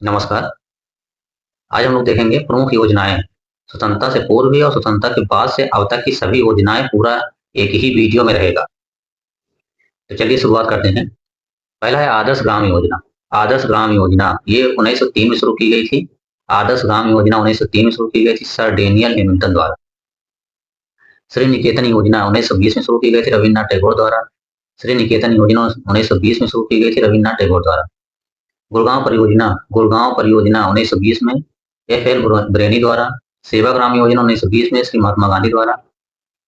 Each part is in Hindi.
नमस्कार। आज हम लोग देखेंगे प्रमुख योजनाएं। स्वतंत्रता से पूर्व भी और स्वतंत्रता के बाद से अब तक की सभी योजनाएं पूरा एक ही वीडियो में रहेगा। तो चलिए शुरुआत करते हैं। पहला है आदर्श ग्राम योजना। आदर्श ग्राम योजना ये 1903 में शुरू की गई थी। आदर्श ग्राम योजना 1903 में शुरू की गई थी सर डेनियल हेमिल्टन द्वारा। श्री निकेतन योजना 1920 में शुरू की गई थी रविन्द्रनाथ टैगोर द्वारा। श्री निकेतन योजना 1920 में शुरू की गई थी रविन्द्रनाथ टैगोर द्वारा। गुड़गांव परियोजना 1920 में एफ.एल. ब्रेनी द्वारा। सेवाग्राम योजना 1920 में श्री महात्मा गांधी द्वारा।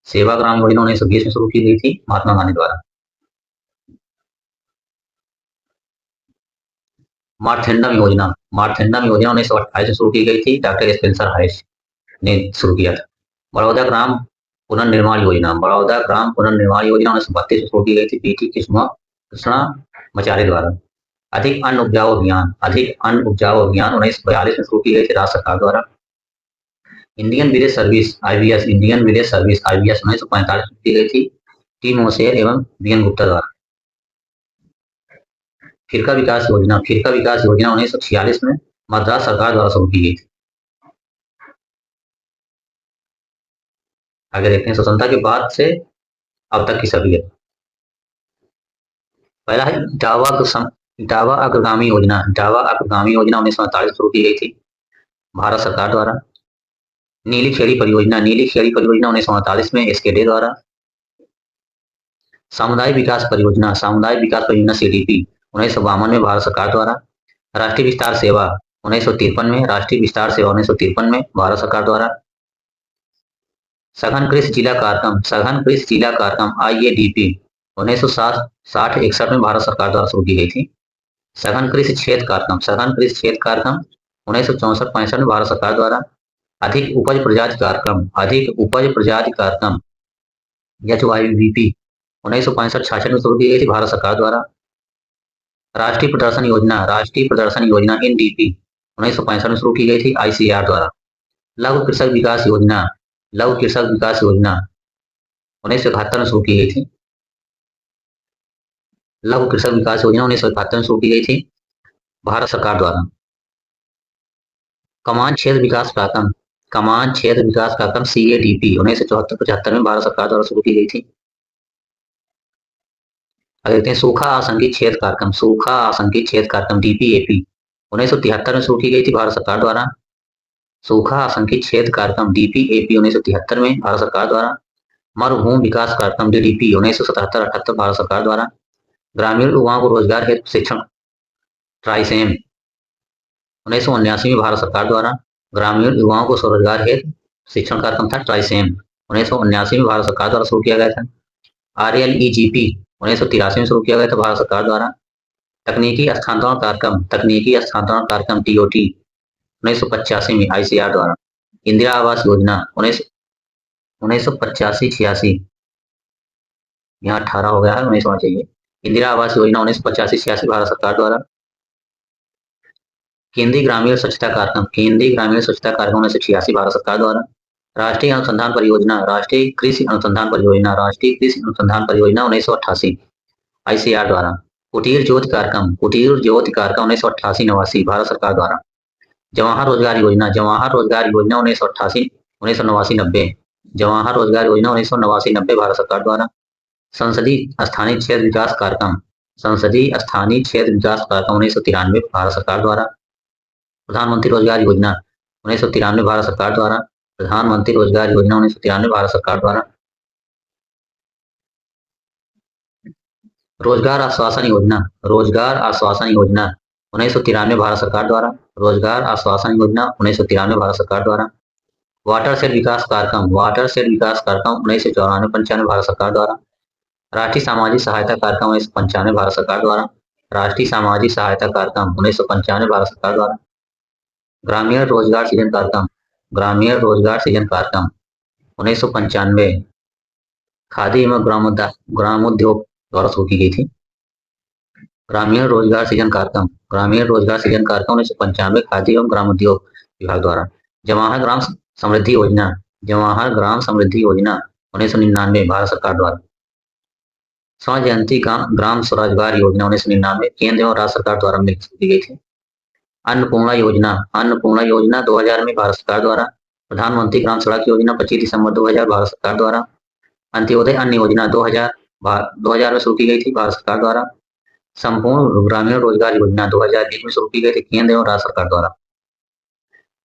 सेवाग्राम योजना 1920 में शुरू की गई थी महात्मा गांधी द्वारा। मार्थेंडम योजना 1928 में शुरू की गई थी, डॉक्टर स्पेंसर हाइस ने शुरू किया था। बड़ौदा ग्राम पुनर्निर्माण योजना 1932 में शुरू की गई थी पी.टी. कृष्णामाचार्य द्वारा। अधिक अन्न उपजाऊ अभियान 1942 में शुरू की गई थी राज्य सरकार द्वारा। इंडियन विदेश सर्विस आईवीएस 1945 में की गई थी टी मोसेर एवं बी.एन. गुप्ता द्वारा। फिरका विकास योजना 1946 में मद्रास सरकार द्वारा शुरू की गई थी। आगे देखते हैं स्वतंत्रता के बाद से अब तक की सभी। पहला है इटावा अग्रगामी योजना 1948 शुरू की गई थी भारत सरकार द्वारा। नीली खेड़ी परियोजना 1948 में एसकेडे द्वारा। सामुदायिक विकास परियोजना सीडीपी 1952 में भारत सरकार द्वारा। राष्ट्रीय विस्तार सेवा 1953 में भारत सरकार द्वारा। सघन कृषि जिला कार्यक्रम आईएडीपी 1960-61 में भारत सरकार द्वारा शुरू की गई थी। सघन कृषि क्षेत्र कार्यक्रम 1964-65 में भारत सरकार द्वारा। अधिक उपज प्रजाति कार्यक्रम एचवाईवीपी 1965-66 में शुरू की गई थी भारत सरकार द्वारा। राष्ट्रीय प्रदर्शन योजना एनडीपी 1965 में शुरू की गई थी आईसीआर द्वारा। लघु कृषक विकास योजना 1971 में शुरू की गई थी। लघु कृषक विकास योजना 1971 में शुरू की गई थी भारत सरकार द्वारा। कमान क्षेत्र विकास कार्यक्रम सीएडीपी 1974-75 में भारत सरकार द्वारा शुरू की गई थी। आगे देखते हैं सूखा आसंकी क्षेत्र कार्यक्रम डीपीएपी 1973 में शुरू की गई थी भारत सरकार द्वारा। सूखा आसंकी क्षेत्र कार्यक्रम डीपीएपी 1973 में भारत सरकार द्वारा। मरुभूमि विकास कार्यक्रम डीडीपी 1977-78 भारत सरकार द्वारा। ग्रामीण युवाओं को रोजगार हेतु शिक्षण ट्राइसेम 1979 में भारत सरकार द्वारा। ग्रामीण युवाओं को स्वरोजगार हेतु शिक्षण कार्यक्रम था ट्राइसेम 1979 में भारत सरकार द्वारा शुरू किया गया था। आरएलईजीपी 1983 में शुरू किया गया था भारत सरकार द्वारा। तकनीकी हस्तांतरण कार्यक्रम टीओटी 1985 में आईसीआर द्वारा। इंदिरा आवास योजना 1985-86 यहाँ 18 हो गया है 19 होना चाहिए। इंदिरा आवास योजना 1985-86 भारत सरकार द्वारा। केंद्रीय ग्रामीण स्वच्छता कार्यक्रम 1986 भारत सरकार द्वारा। राष्ट्रीय कृषि अनुसंधान परियोजना 1988 आईसीआर द्वारा। कुटीर ज्योति कार्यक्रम 1988-89 भारत सरकार द्वारा। जवाहर रोजगार योजना 1989-90 जवाहर रोजगार योजना 1989-90 भारत सरकार द्वारा। संसदीय स्थानीय क्षेत्र विकास कार्यक्रम 1993 भारत सरकार द्वारा। प्रधानमंत्री रोजगार योजना 1993 भारत सरकार द्वारा। प्रधानमंत्री रोजगार योजना 1993 भारत सरकार द्वारा। रोजगार आश्वासन योजना 1993 भारत सरकार द्वारा। रोजगार आश्वासन योजना 1993 भारत सरकार द्वारा। वाटरशेड विकास कार्यक्रम 1994-95 भारत सरकार द्वारा। राष्ट्रीय सामाजिक सहायता कार्यक्रम 1995 भारत सरकार द्वारा। राष्ट्रीय सामाजिक सहायता कार्यक्रम 1995 भारत सरकार द्वारा। ग्रामीण रोजगार सृजन कार्यक्रम 1995 खादी एवं ग्रामोद्योग द्वारा शुरू की गई थी। ग्रामीण रोजगार सृजन कार्यक्रम 1995 खादी एवं ग्रामोद्योग विभाग द्वारा। जवाहर ग्राम समृद्धि योजना 1999 भारत सरकार द्वारा। स्वजयंती ग्राम स्वरोजगार योजना 1999 केंद्र एवं राज्य सरकार द्वारा मिलकर की गई थी। अन्नपूर्णा योजना 2000 में भारत सरकार द्वारा। प्रधानमंत्री ग्राम सड़क योजना 25 दिसंबर 2000 भारत सरकार द्वारा। अंत्योदय अन्न योजना 2000 में शुरू की गई थी भारत सरकार द्वारा। संपूर्ण ग्रामीण रोजगार योजना 2001 में शुरू की गई थी केंद्र एवं राज्य सरकार द्वारा।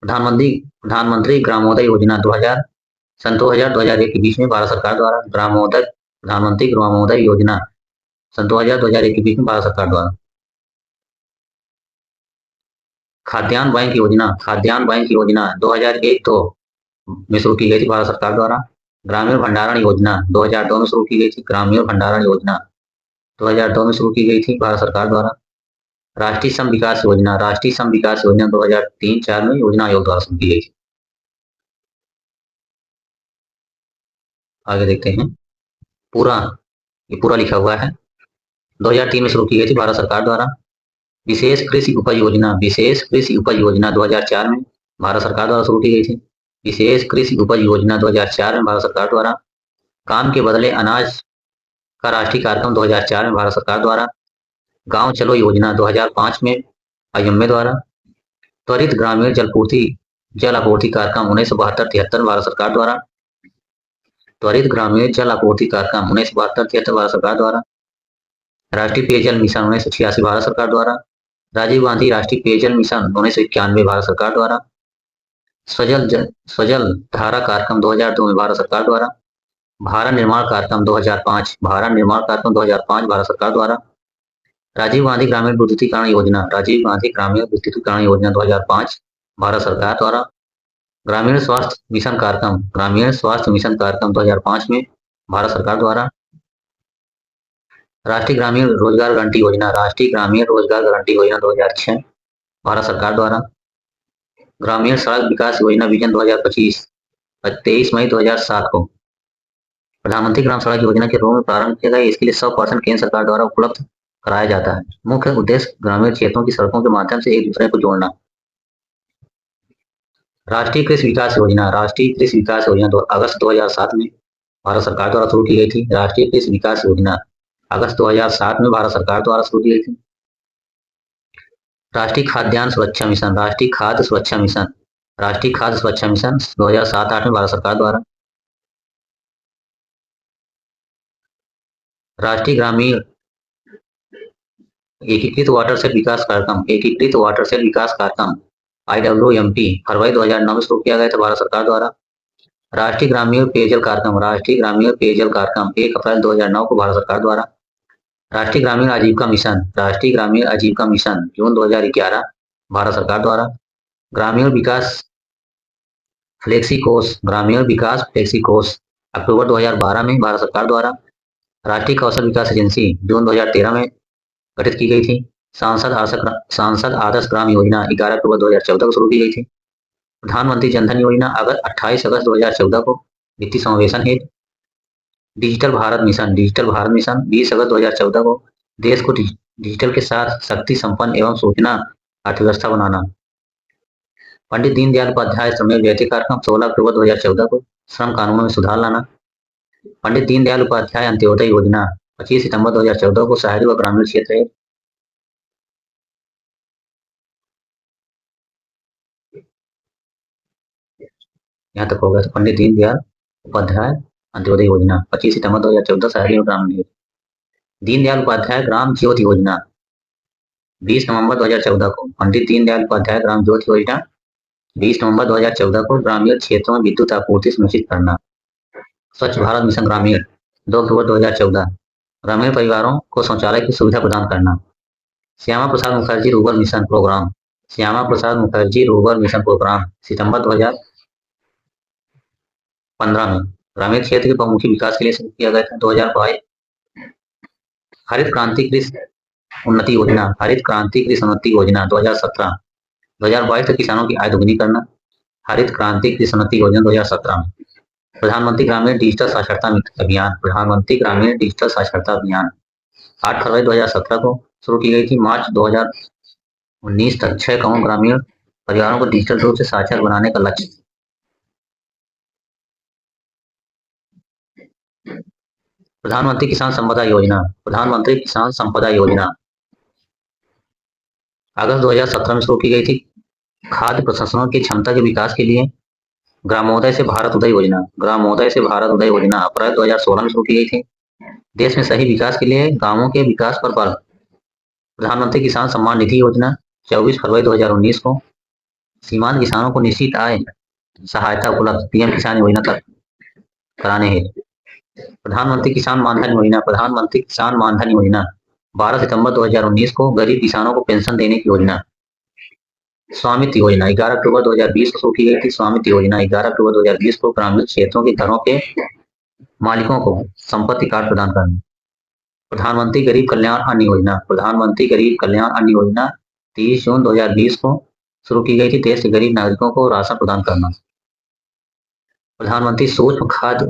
प्रधानमंत्री ग्रामोदय योजना 2001 के बीच में भारत सरकार द्वारा। प्रधानमंत्री ग्रामोदय योजना 2001 के बीच में भारत सरकार द्वारा। खाद्यान्न बैंक योजना 2001-2 में शुरू की गई थी भारत सरकार द्वारा। ग्रामीण भंडारण योजना 2002 में शुरू की गई थी। ग्रामीण भंडारण योजना 2002 में शुरू की गई थी भारत सरकार द्वारा। राष्ट्रीय श्रम विकास योजना 2003-4 में योजना आयोग द्वारा शुरू की गई थी। आगे देखते हैं ये पूरा लिखा हुआ है। 2003 में शुरू की गई थी भारत सरकार द्वारा। विशेष कृषि उपज योजना 2004 में भारत सरकार द्वारा शुरू की गई थी। विशेष कृषि उपज योजना 2004 में भारत सरकार द्वारा। काम के बदले अनाज का राष्ट्रीय कार्यक्रम 2004 में भारत सरकार द्वारा। गांव चलो योजना 2005 में आईएमए द्वारा। त्वरित ग्रामीण जल आपूर्ति कार्यक्रम 1972-73 भारत सरकार द्वारा। त्वरित ग्रामीण जल आपूर्ति कार्यक्रम 1972-73 भारत सरकार द्वारा। राष्ट्रीय पेयजल मिशन 1986 भारत सरकार द्वारा। राजीव गांधी राष्ट्रीय पेयजल मिशन 1991 भारत सरकार द्वारा। स्वजल धारा कार्यक्रम 2002 में भारत सरकार द्वारा। भारत निर्माण कार्यक्रम 2005 भारत सरकार द्वारा। राजीव गांधी ग्रामीण विद्युतीकरण योजना 2005 भारत सरकार द्वारा। ग्रामीण स्वास्थ्य मिशन कार्यक्रम 2005 में भारत सरकार द्वारा। राष्ट्रीय ग्रामीण रोजगार गारंटी योजना 2006 भारत सरकार द्वारा। ग्रामीण सड़क विकास योजना विजन 2025 23 मई 2007 को प्रधानमंत्री ग्राम सड़क योजना के रूप में प्रारंभ किया गया। इसके लिए 100% केंद्र सरकार द्वारा उपलब्ध कराया जाता है। मुख्य उद्देश्य ग्रामीण क्षेत्रों की सड़कों के माध्यम से एक दूसरे को जोड़ना। राष्ट्रीय कृषि विकास योजना अगस्त 2007 में भारत सरकार द्वारा शुरू की गई थी। राष्ट्रीय कृषि विकास योजना अगस्त 2007 में भारत सरकार द्वारा शुरू की गई थी। राष्ट्रीय खाद्य सुरक्षा मिशन 2007-8 में भारत सरकार द्वारा। राष्ट्रीय ग्रामीण एकीकृत वाटरशेड विकास कार्यक्रम IWMP फरवरी 2009 में शुरू किया गया था भारत सरकार द्वारा। राष्ट्रीय ग्रामीण पेयजल कार्यक्रम 1 अप्रैल 2009 को भारत सरकार द्वारा। राष्ट्रीय ग्रामीण आजीविका मिशन जून 2011 भारत सरकार द्वारा। ग्रामीण विकास फ्लेक्सी कोष अक्टूबर 2012 में भारत सरकार द्वारा। राष्ट्रीय कौशल विकास एजेंसी जून 2013 में गठित की गई थी। सांसद आदर्श ग्राम योजना 11 अक्टूबर 2014 को शुरू की गई थी। प्रधानमंत्री जनधन योजना 28 अगस्त 2014 को वित्तीय समावेशन हेतु। डिजिटल भारत मिशन 20 अगस्त 2014 को देश को डिजिटल के साथ शक्ति संपन्न एवं सूचना अर्थव्यवस्था बनाना। पंडित दीनदयाल उपाध्याय श्रमयोगी जयते कार्यक्रम 16 अक्टूबर 2014 को श्रम कानूनों में सुधार लाना। पंडित दीनदयाल उपाध्याय अंत्योदय योजना 25 सितंबर 2014 को शहरी व ग्रामीण क्षेत्र है। यहाँ तक होगा। तो पंडित दीनदयाल उपाध्याय अंत्योदय योजना 25 सितंबर 2014 शहरी व ग्रामीण। दीनदयाल उपाध्याय ग्राम ज्योति योजना 20 नवंबर 2014 को। पंडित दीनदयाल उपाध्याय ग्राम ज्योति योजना 20 नवंबर 2014 को ग्रामीण क्षेत्रों में विद्युत आपूर्ति सुनिश्चित करना। स्वच्छ भारत मिशन ग्रामीण 2 अक्टूबर 2014 ग्रामीण परिवारों को शौचालय की सुविधा प्रदान करना। Shyama Prasad Mukherjee rural mission program सितंबर 2015 में ग्रामीण क्षेत्र के बहुमुखी विकास के लिए शुरू किया गया था। 2022 हरित क्रांति कृषि उन्नति योजना 2017-2022 तक किसानों की आय दोगुनी करना। हरित क्रांति कृषि उन्नति योजना 2017 में प्रधानमंत्री ग्रामीण डिजिटल साक्षरता अभियान 8 फरवरी 2017 को शुरू की गई थी। मार्च 2019 तक 6 करोड़ ग्रामीण परिवारों को डिजिटल रूप से साक्षर बनाने का लक्ष्य। प्रधानमंत्री किसान संपदा योजना अगस्त 2017 में शुरू की गई थी। खाद्य प्रसंस्करण की क्षमता के विकास के लिए ग्रामोदय से भारत उदय योजना, ग्रामोदय से भारत उदय योजना अप्रैल 2016 में शुरू की गई थी। देश में सही विकास के लिए गांवों के विकास पर बल। प्रधानमंत्री किसान सम्मान निधि योजना 24 फरवरी 2019 को। सीमांत किसानों को निश्चित आय सहायता उपलब्ध, पीएम किसान योजना तक कराने हेतु प्रधानमंत्री किसान मानधन योजना, प्रधानमंत्री किसान मानधन योजना 12 सितंबर 2019 को गरीब किसानों को पेंशन देने की योजना। स्वामित्व योजना 11 अक्टूबर 2020 को शुरू की गई थी। स्वामित्व योजना 11 अक्टूबर 2020 को ग्रामीण क्षेत्रों के घरों के मालिकों को संपत्ति कार्ड प्रदान करना। प्रधानमंत्री गरीब कल्याण अन्न योजना, प्रधानमंत्री गरीब कल्याण अन्न योजना 30 जून 2020 को शुरू की गई थी। देश के गरीब नागरिकों को राशन प्रदान करना। प्रधानमंत्री सूक्ष्म खाद्य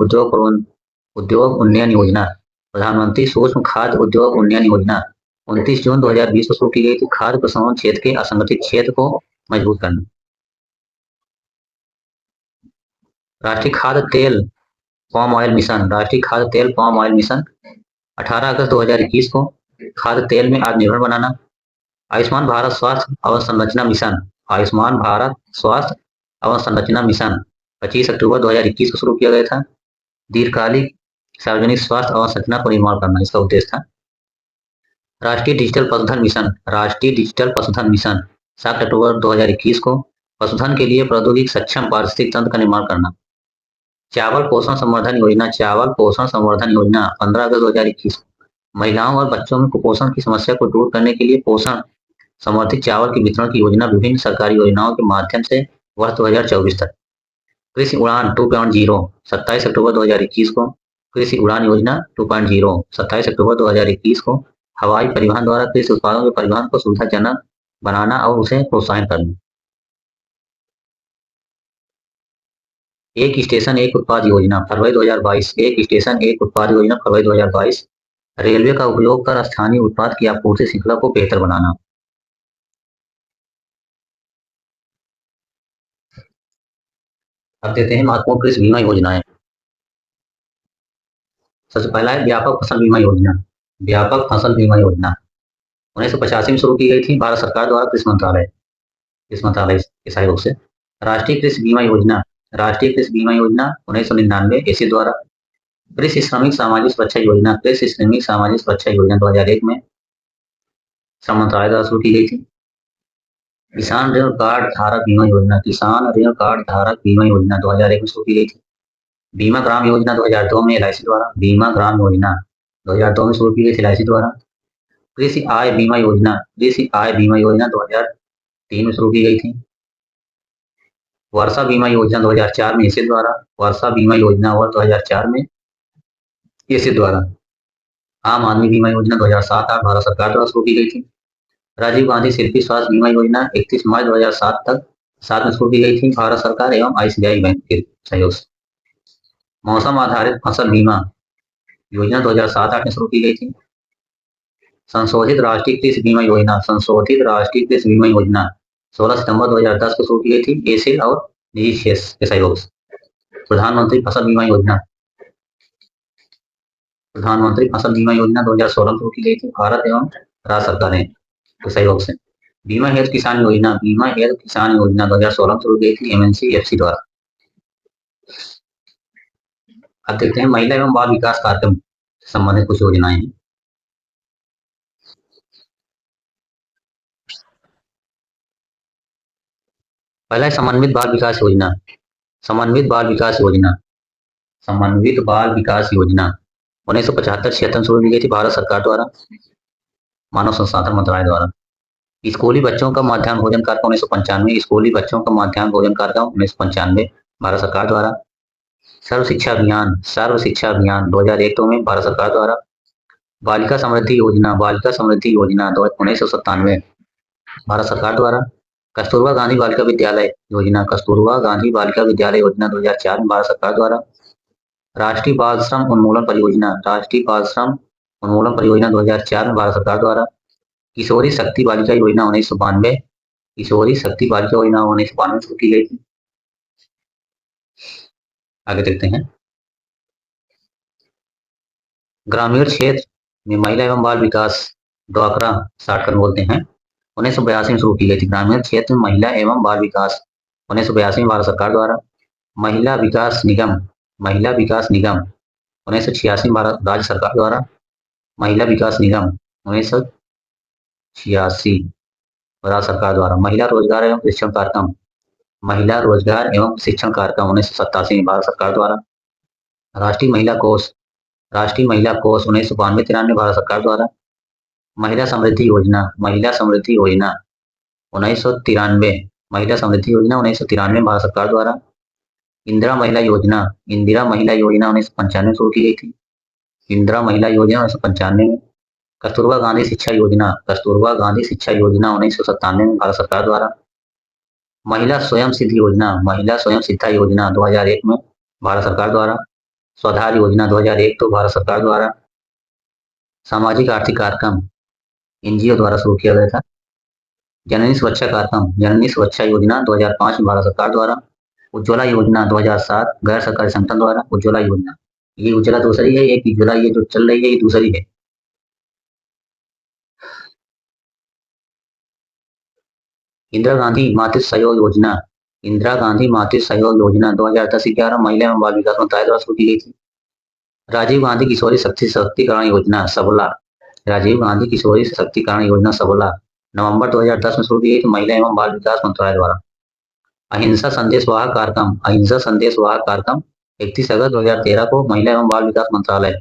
उद्योग उन्नयन योजना, प्रधानमंत्री सूक्ष्म खाद्य उद्योग उन्नयन योजना 29 जून 2020 को शुरू की गई थी। खाद्य प्रसंस्करण क्षेत्र के असंगठित क्षेत्र को मजबूत करना। राष्ट्रीय खाद्य तेल पाम ऑयल मिशन, राष्ट्रीय खाद्य तेल पाम ऑयल मिशन 18 अगस्त 2021 को खाद्य तेल में आत्मनिर्भर बनाना। आयुष्मान भारत स्वास्थ्य अवसंरचना मिशन, आयुष्मान भारत स्वास्थ्य अवसंरचना मिशन 25 अक्टूबर 2021 को शुरू किया गया था। दीर्घकालिक सार्वजनिक स्वास्थ्य अवसंरचना को निर्माण करना इसका उद्देश्य था। राष्ट्रीय डिजिटल पशुधन मिशन, राष्ट्रीय डिजिटल पशुधन मिशन 7 अक्टूबर 2021 को पशुधन के लिए प्रौद्योगिकी सक्षम पारिस्थितिक तंत्र का निर्माण करना। चावल पोषण संवर्धन योजना, चावल पोषण संवर्धन योजना 15 अगस्त 2021 को महिलाओं और बच्चों में कुपोषण की समस्या को दूर करने के लिए पोषण समर्थित चावल के वितरण की योजना विभिन्न सरकारी योजनाओं के माध्यम से वर्ष 2024 तक। कृषि उड़ान 2.0 27 अक्टूबर 2021 को कृषि उड़ान योजना 2.0 27 अक्टूबर 2021 को हवाई परिवहन द्वारा कृषि उत्पादों के परिवहन को सुविधाजनक बनाना और उसे प्रोत्साहन करना। एक स्टेशन एक उत्पाद योजना फरवरी 2022, एक स्टेशन एक उत्पाद योजना फरवरी 2022 रेलवे का उपयोग कर स्थानीय उत्पाद की आपूर्ति श्रृंखला को बेहतर बनाना। अब देते हैं महत्वपूर्ण कृषि बीमा योजनाएं। सबसे पहला है व्यापक फसल बीमा योजना, व्यापक फसल बीमा योजना 1985 में शुरू की गई थी भारत सरकार द्वारा कृषि मंत्रालय के सहयोग से। राष्ट्रीय कृषि बीमा योजना, राष्ट्रीय कृषि बीमा योजना 1999 एसी द्वारा। कृषि श्रमिक सामाजिक सुरक्षा योजना, कृषि श्रमिक सामाजिक सुरक्षा योजना 2001 में श्रम मंत्रालय द्वारा शुरू की गई थी। किसान ऋण कार्ड धारक बीमा योजना, किसान ऋण कार्ड धारक बीमा योजना 2001 में शुरू की गई थी। बीमा ग्राम योजना 2002 में एलआईसी द्वारा, बीमा ग्राम योजना 2002 में शुरू की गई थी एलआईसी द्वारा। कृषि आय बीमा योजना, कृषि आय बीमा योजना 2003 में शुरू की गई थी। वर्षा बीमा योजना 2004 में एसी द्वारा, वर्षा बीमा योजना वर्ष 2004 में एसी द्वारा। आम आदमी बीमा योजना 2007-8 भारत सरकार द्वारा शुरू की गई थी। राजीव गांधी शिल्पी स्वास्थ्य बीमा योजना 31 मार्च 2007 तक 7 में शुरू की गई थी भारत सरकार एवं आईसीआई बैंक के सहयोग से। मौसम आधारित फसल बीमा योजना 2007-8 में शुरू की गई थी। संशोधित राष्ट्रीय कृषि बीमा योजना, संशोधित राष्ट्रीय कृषि बीमा योजना 16 सितंबर 2010 को शुरू की गई थी एसिड और निजी क्षेत्र के सहयोग से। प्रधानमंत्री फसल बीमा योजना, प्रधानमंत्री फसल बीमा योजना 2016 में शुरू की गई थी भारत एवं राज्य सरकारें के सहयोग से। बीमा हेतु किसान योजना, बीमा हेतु किसान योजना 2016 में शुरू की गई थी एमएनसीएफसी द्वारा। अब देखते हैं महिला एवं बाल विकास कार्यक्रम से संबंधित कुछ योजनाएं हैं। पहला समन्वित बाल विकास योजना, समन्वित बाल विकास योजना, समन्वित बाल विकास योजना 1975-76 शुरू की गई थी भारत सरकार द्वारा मानव संसाधन मंत्रालय द्वारा। स्कूली बच्चों का मध्याह्न भोजन कार्यक्रम 1995, स्कूली बच्चों का मध्याह्न भोजन कार्यक्रम 1995 भारत सरकार द्वारा। सर्व शिक्षा अभियान, सर्व शिक्षा अभियान 2001 में भारत सरकार द्वारा। बालिका समृद्धि योजना, बालिका समृद्धि योजना 1997 भारत सरकार द्वारा। कस्तूरबा गांधी बालिका विद्यालय योजना, कस्तूरबा गांधी बालिका विद्यालय योजना 2004 में भारत सरकार द्वारा। राष्ट्रीय बाल श्रम उन्मूलन परियोजना, राष्ट्रीय बाल श्रम उन्मूलन परियोजना 2004 में भारत सरकार द्वारा। किशोरी शक्ति बालिका योजना 1992, किशोरी शक्ति बालिका योजना 1992 शुरू की गई थी। आगे देखते हैं ग्रामीण क्षेत्र में महिला एवं बाल विकास, डॉकरा शॉर्टकट बोलते हैं, 1982 में शुरू की गई थी। ग्रामीण क्षेत्र में महिला एवं बाल विकास 1982 में भारत सरकार द्वारा। महिला विकास निगम 1986 में भारत राज्य सरकार द्वारा। महिला विकास निगम 1986 भारत सरकार द्वारा। महिला रोजगार एवं शिक्षण कार्यक्रम 1987 में भारत सरकार द्वारा। राष्ट्रीय महिला कोष 1992-93 भारत सरकार द्वारा। महिला समृद्धि योजना 1993 भारत सरकार द्वारा। इंदिरा महिला योजना 1995 में शुरू की गई थी। इंदिरा महिला योजना 1995 में। कस्तूरबा गांधी शिक्षा योजना 1997 में भारत सरकार द्वारा। महिला स्वयं सिद्धा योजना 2001 में भारत सरकार द्वारा। स्वधार योजना 2001 तो भारत सरकार द्वारा। सामाजिक आर्थिक कार्यक्रम एनजीओ द्वारा शुरू किया गया था। जननी सुरक्षा योजना 2005 में भारत सरकार द्वारा। उज्ज्वला योजना 2007 गैर सरकारी संगठन द्वारा। उज्ज्वला योजना, ये उज्ज्वला दूसरी है, एक उज्ज्वला ये जो चल रही है ये दूसरी है। इंदिरा गांधी मातृत्व सहयोग योजना 2010-11 महिला एवं बाल विकास मंत्रालय द्वारा शुरू की गई थी। राजीव गांधी किशोरी सशक्तिकरण योजना सबला नवंबर 2010 में शुरू की गई थी, महिला एवं बाल विकास मंत्रालय द्वारा। अहिंसा संदेश वाहक कार्यक्रम 31 अगस्त 2013 को महिला एवं बाल विकास मंत्रालय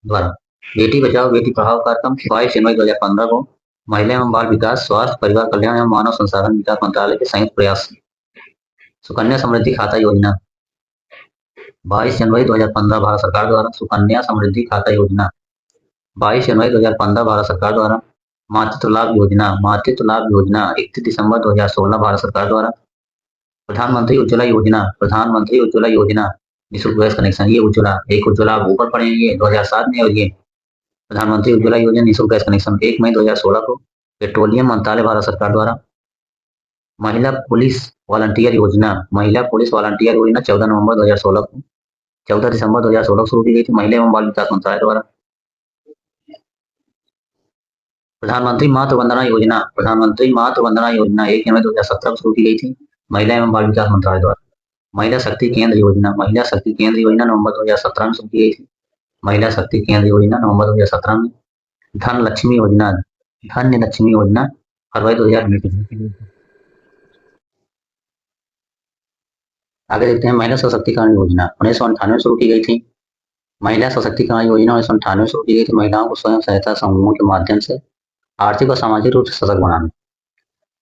द्वारा। बेटी बचाओ बेटी पढ़ाओ कार्यक्रम 22 जनवरी 2015 को महिला एवं बाल विकास, स्वास्थ्य, परिवार कल्याण एवं मानव संसाधन विकास मंत्रालय के संयुक्त प्रयास। सुकन्या समृद्धि खाता योजना 22 जनवरी 2015 भारत सरकार द्वारा। सुकन्या समृद्धि खाता योजना 22 जनवरी 2015 भारत सरकार द्वारा। मातृत्व लाभ योजना 31 दिसंबर 2016 भारत सरकार द्वारा। प्रधानमंत्री उज्ज्वला योजना निःशुल्क गैस कनेक्शन, ये उज्ज्वला ऊपर पड़ेंगे 2007 में, और ये प्रधानमंत्री उज्ज्वला योजना निःशुल्क गैस कनेक्शन 1 मई 2016 को पेट्रोलियम मंत्रालय भारत सरकार द्वारा। महिला पुलिस वॉलंटियर योजना 14 दिसंबर 2016 को शुरू की गई थी, महिला एवं बाल विकास मंत्रालय द्वारा। प्रधानमंत्री मातृ वंदना योजना 1 जनवरी 2017 को शुरू की गई थी, महिला एवं बाल विकास मंत्रालय द्वारा। महिला शक्ति केंद्र योजना नवंबर 2017 में शुरू की गई थी, महिला शक्ति केंद्र योजना नवंबर 2017 में। धन लक्ष्मी योजना फरवरी 2019 में। आगे देखते हैं महिला सशक्तिकरण योजना 1998 में शुरू की गई थी। महिला सशक्तिकरण योजना 1998 में शुरू की गई थी, महिलाओं को स्वयं सहायता समूहों के माध्यम से आर्थिक और सामाजिक रूप से सशक्त बनाना।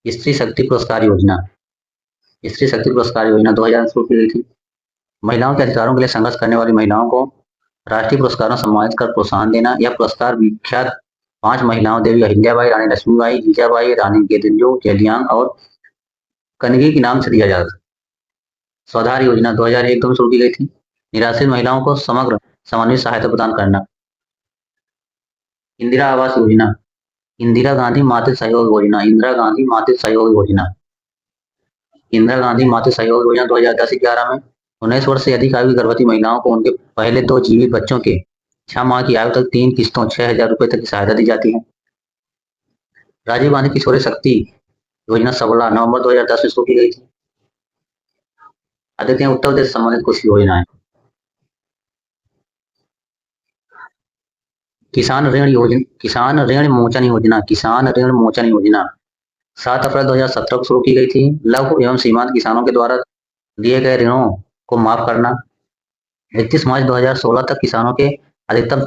स्त्री शक्ति पुरस्कार योजना 2000 में शुरू की गई थी। महिलाओं के अधिकारों के लिए संघर्ष करने वाली महिलाओं को राष्ट्रीय पुरस्कारों सम्मानित कर प्रोत्साहन देना। यह पुरस्कार विख्यात 5 महिलाओं देवी अहिल्याबाई, रानी लक्ष्मीबाई, जीजाबाई, रानी गेदिंजो, जेलियांग और कनगी के नाम से दिया जाता था। स्वधार योजना 2001 में शुरू की गई थी, निराश्रित महिलाओं को समग्र समन्वित सहायता प्रदान करना। इंदिरा आवास योजना इंदिरा गांधी मातृत्व सहयोग योजना 2010-11 में 19 वर्ष से अधिक आयु की गर्भवती महिलाओं को उनके पहले 2 जीवित बच्चों के 6 माह की आयु तक 3 किस्तों 6000 रुपए तक की सहायता दी जाती है। राजीव गांधी किशोरी शक्ति योजना सबला नवंबर 2010 में शुरू की गई थी। अब देखते हैं उत्तर प्रदेश से संबंधित कुछ योजनाएं। किसान ऋण मोचन योजना 7 अप्रैल 2017 को शुरू की गई थी। लघु एवं सीमांत किसानों के द्वारा दिए गए ऋणों को माफ करना। 31 मार्च 2016 तक किसानों के अधिकतम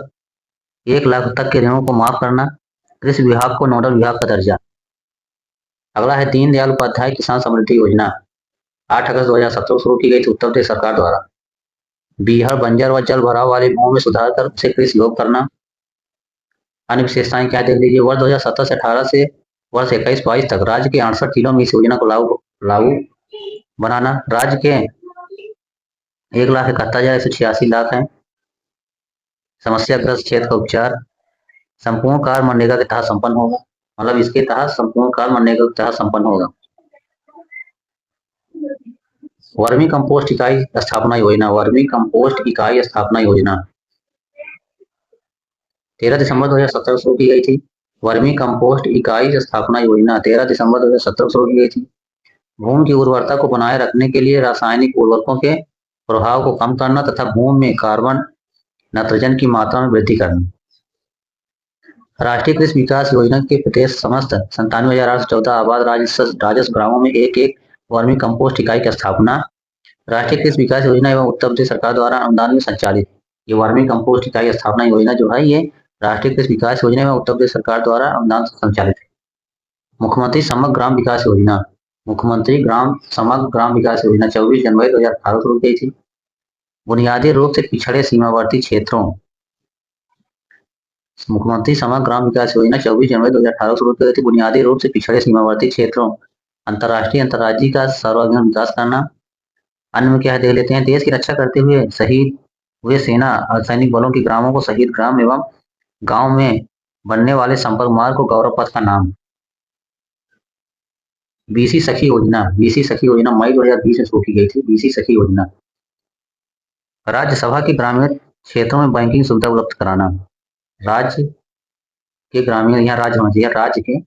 1 लाख तक के ऋणों को माफ करना। कृषि विभाग को नोडल विभाग का दर्जा। अगला है दीनदयाल उपाध्याय किसान समृद्धि योजना 8 अगस्त 2017 को शुरू की गई थी उत्तर प्रदेश सरकार द्वारा। बीहड़ बंजर व जल भराव वाली भूमि में सुधार कर उसे कृषि योग्य करना। अन्य विशेषताएं क्या देख लीजिए। वर्ष 2017 से 18 से वर्ष 21-22 तक राज्य के 68 जिलों में इस योजना को लागू बनाना। राज्य के 1,71,186 लाख है। समस्याग्रस्त क्षेत्र का उपचार संपूर्ण कार्य मनरेगा के तहत संपन्न होगा, मतलब इसके तहत संपूर्ण कार्य मनरेगा के तहत संपन्न होगा। वर्मी कंपोस्ट इकाई स्थापना योजना 13 दिसंबर 2017 शुरू की गई थी। वर्मी कंपोस्ट इकाई स्थापना योजना 13 दिसंबर 2017 शुरू की गई थी। भूमि की उर्वरता को बनाए रखने के लिए रासायनिक उर्वरकों के प्रभाव को कम करना तथा भूमि में कार्बन नाइट्रोजन की मात्रा में वृद्धि करना। राष्ट्रीय कृषि विकास योजना के प्रदेश समस्त 97,814 आबाद राजस्व ग्रामों में एक एक वर्मी कंपोस्ट इकाई की स्थापना। राष्ट्रीय कृषि विकास योजना एवं उत्तर प्रदेश सरकार द्वारा अनुदान में संचालित ये वर्मी कंपोस्ट इकाई स्थापना योजना जो है ये राष्ट्रीय कृषि विकास योजना एवं उत्तर प्रदेश सरकार द्वारा अनुदान से संचालित है। मुख्यमंत्री समग्र ग्राम विकास योजना मुख्यमंत्री समग्र ग्राम विकास योजना 24 जनवरी 2018 शुरू की थी। बुनियादी रूप से पिछड़े सीमावर्ती क्षेत्रों मुख्यमंत्री समग्र ग्राम विकास योजना 24 जनवरी 2018 शुरू की गई थी। बुनियादी रूप से पिछड़े सीमावर्ती क्षेत्रों अंतर्राष्ट्रीय अंतर्राज्यीय का सर्वांगीण विकास करना। अन्य में क्या है देख लेते हैं। देश की रक्षा करते हुए शहीद हुए सेना और सैनिक बलों के ग्रामों को शहीद ग्राम एवं गांव में बनने वाले संपर्क मार्ग को गौरव पथ का नाम। बीसी सखी योजना मई 2020 में शुरू की गई थी। बीसी सखी योजना राज्यसभा के ग्रामीण क्षेत्रों में बैंकिंग सुविधा उपलब्ध कराना। राज्य के ग्रामीण यहाँ राज्य होना चाहिए। राज्य के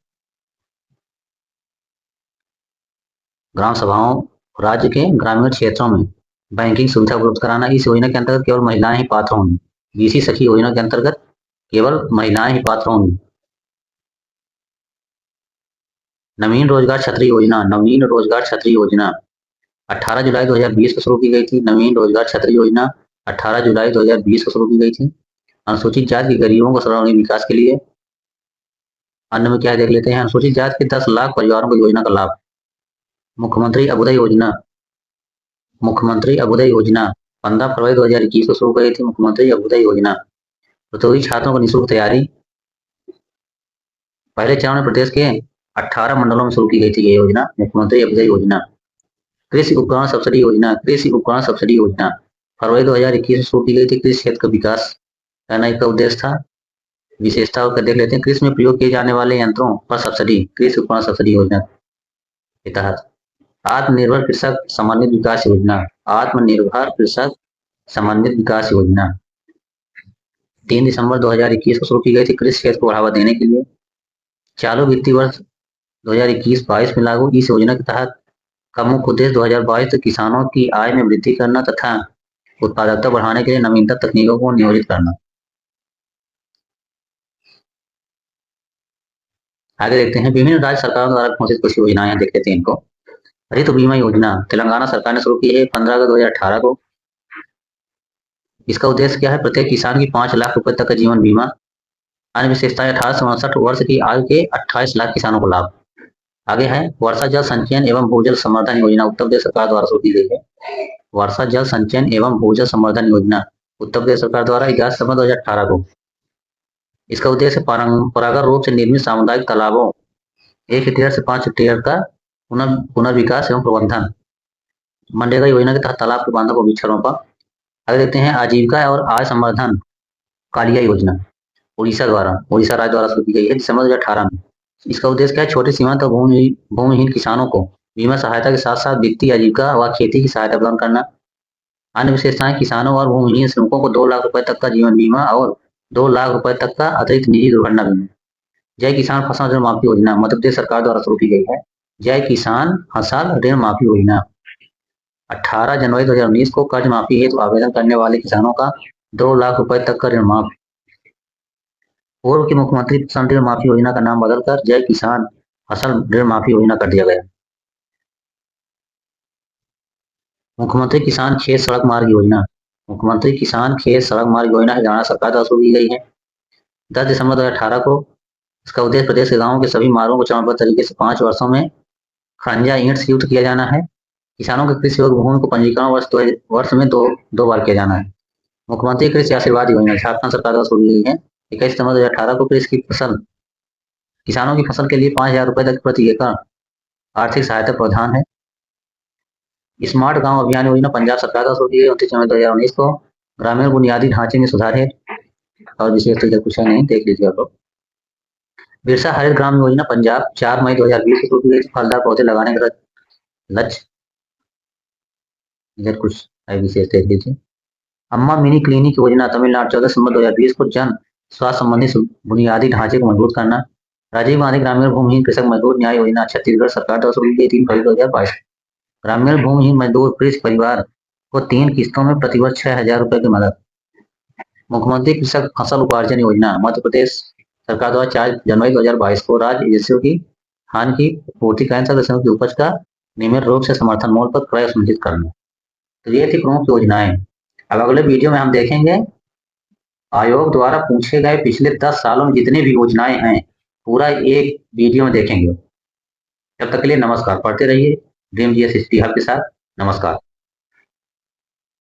ग्राम सभाओं राज्य के ग्रामीण क्षेत्रों में बैंकिंग सुविधा उपलब्ध कराना। इस योजना के अंतर्गत केवल महिलाएं ही पात्र होंगी। बीसी सखी योजना के अंतर्गत केवल महिलाएं ही पात्र होंगी। नवीन रोजगार छतरी योजना 18 जुलाई 2020 को शुरू की गई थी। नवीन रोजगार छतरी योजना 18 जुलाई 2020 को शुरू की गई थी। अनुसूचित जाति के गरीबों को सर्वांगीण विकास के लिए। अन्य में क्या देख लेते हैं। अनुसूचित जाति के 10 लाख परिवारों को योजना का लाभ। मुख्यमंत्री अभ्युदय योजना 15 फरवरी 2021 को शुरू की थी। मुख्यमंत्री अभ्युदय योजना प्रतियोगी छात्रों को निःशुल्क तैयारी। पहले चरण में प्रदेश के 18 मंडलों में शुरू की गई थी ये योजना। मुख्यमंत्री अभ्युदय योजना कृषि उपकरण सब्सिडी योजना फरवरी 2021 में शुरू की गई थी। कृषि क्षेत्र का विकास करना इसका उद्देश्य था। विशेषताओं का देख लेते हैं। कृषि में प्रयोग किए जाने वाले यंत्रों पर सब्सिडी कृषि उपकरण सब्सिडी योजना के तहत। आत्मनिर्भर कृषक समन्वित विकास योजना 3 दिसंबर 2021 को शुरू की गई थी। कृषि क्षेत्र को बढ़ावा देने के लिए चालू वित्तीय वर्ष 2021-22 में लागू। इस योजना के तहत का मुख्य उद्देश्य 2022 तक किसानों की आय में वृद्धि करना तथा उत्पादकता बढ़ाने के लिए नवीनतम तकनीकों को नियोजित करना। आगे देखते हैं। विभिन्न राज्य सरकारों द्वारा घोषित कुछ योजनाएं देख लेते हैं इनको। ऋतु बीमा योजना तेलंगाना सरकार ने शुरू की है 15 अगस्त 2018 को। इसका उद्देश्य क्या है। प्रत्येक किसान की 5 लाख रुपए तक का जीवन बीमा। अन्य विशेषताएं 18 से 69 वर्ष की आयु के 28 लाख किसानों को लाभ। आगे है वर्षा जल संचयन एवं भूजल संवर्धन योजना उत्तर प्रदेश सरकार द्वारा शुरू की गई है। वर्षा जल संचयन एवं भूजल संवर्धन योजना उत्तर प्रदेश सरकार द्वारा 11 सितंबर 2018 को। इसका उद्देश्य परंपरागत रूप से निर्मित सामुदायिक तालाबों 1 हेक्टेयर से 5 हेक्टेयर का पुनर्विकास एवं प्रबंधन। मनरेगा योजना के तहत तालाब के बांधों को वृक्षारोपण। आगे देखते हैं। आजीविका और आय संवर्धन कालिया योजना उड़ीसा राज्य द्वारा शुरू की गई है दिसंबर 2018 में। इसका उद्देश्य क्या है। छोटे सीमांत और भूमिहीन किसानों को बीमा सहायता के साथ साथ वित्तीय आजीविका व खेती की सहायता प्रदान करना। अन्य विशेषताएं किसानों और भूमिहीन श्रमिकों को 2 लाख रुपए तक का जीवन बीमा और 2 लाख रुपए तक का अतिरिक्त निजी दुर्घटना बीमा। जय किसान फसल ऋण माफी योजना मध्य प्रदेश सरकार द्वारा शुरू की गई है। जय किसान फसल ऋण माफी योजना 18 जनवरी 2019 को कर्ज माफी हेतु आवेदन करने वाले किसानों का 2 लाख रुपए तक का ऋण माफ। पूर्व के मुख्यमंत्री फसल ऋण माफी योजना का नाम बदलकर जय किसान फसल ऋण माफी योजना कर दिया गया। मुख्यमंत्री किसान खेत सड़क मार्ग योजना हरियाणा सरकार द्वारा शुरू की गई है 10 दिसंबर 2018 को। इसका उद्देश्य प्रदेश के गांवों के सभी मार्गों को चरणबद्ध तरीके से 5 वर्षों में खंजा ईंट से युक्त किया जाना है। किसानों के कृषि योग्य भूमि को पंजीकरण वर्ष में दो बार किया जाना है। मुख्यमंत्री कृषि आशीर्वाद योजना झारखंड सरकार द्वारा शुरू की गई है 21 सितंबर 2018 को। कृषि की फसल किसानों की फसल के लिए 5,000 रुपए तक प्रति एकड़ आर्थिक सहायता प्रावधान है। स्मार्ट गांव अभियान योजना पंजाब सरकार द्वारा शुरू की गई 29 जनवरी 2019 को। ग्रामीण बुनियादी ढांचे में सुधार है और विशेष तो कुछ नहीं देख लीजिए आप लोग। बिरसा हरित ग्राम योजना पंजाब 4 मई 2020 को शुरू की गई। फलदार पौधे लगाने का लक्ष्य इधर कुछ विशेष देख लीजिए। अम्मा मिनी क्लिनिक योजना तमिलनाडु 14 सितंबर 2020 को। जन स्वास्थ्य संबंधी बुनियादी ढांचे को मजबूत करना। राजीव गांधी ग्रामीण भूमिहीन कृषक मजदूर न्याय योजना छत्तीसगढ़ सरकार द्वारा शुरू की गई 3 फरवरी 2022। ग्रामीण भूमिहीन मजदूर कृषक परिवार को 3 किस्तों में प्रतिवर्ष 6,000 रुपए की मदद। मुख्यमंत्री कृषक फसल उपार्जन योजना मध्य प्रदेश सरकार द्वारा 4 जनवरी 2022 को राज्य एजेंसियों की धान की पूर्ति किसानों की उपज का नियमित रूप से समर्थन मूल्य पर क्रय सुनिश्चित करना। तो ये थी प्रमुख योजनाएं। अब अगले वीडियो में हम देखेंगे आयोग द्वारा पूछे गए पिछले 10 सालों में जितने भी योजनाएं हैं पूरा एक वीडियो में देखेंगे। तब तक के लिए नमस्कार, पढ़ते रहिए ड्रीम जीएस हिस्ट्री हब के साथ। नमस्कार।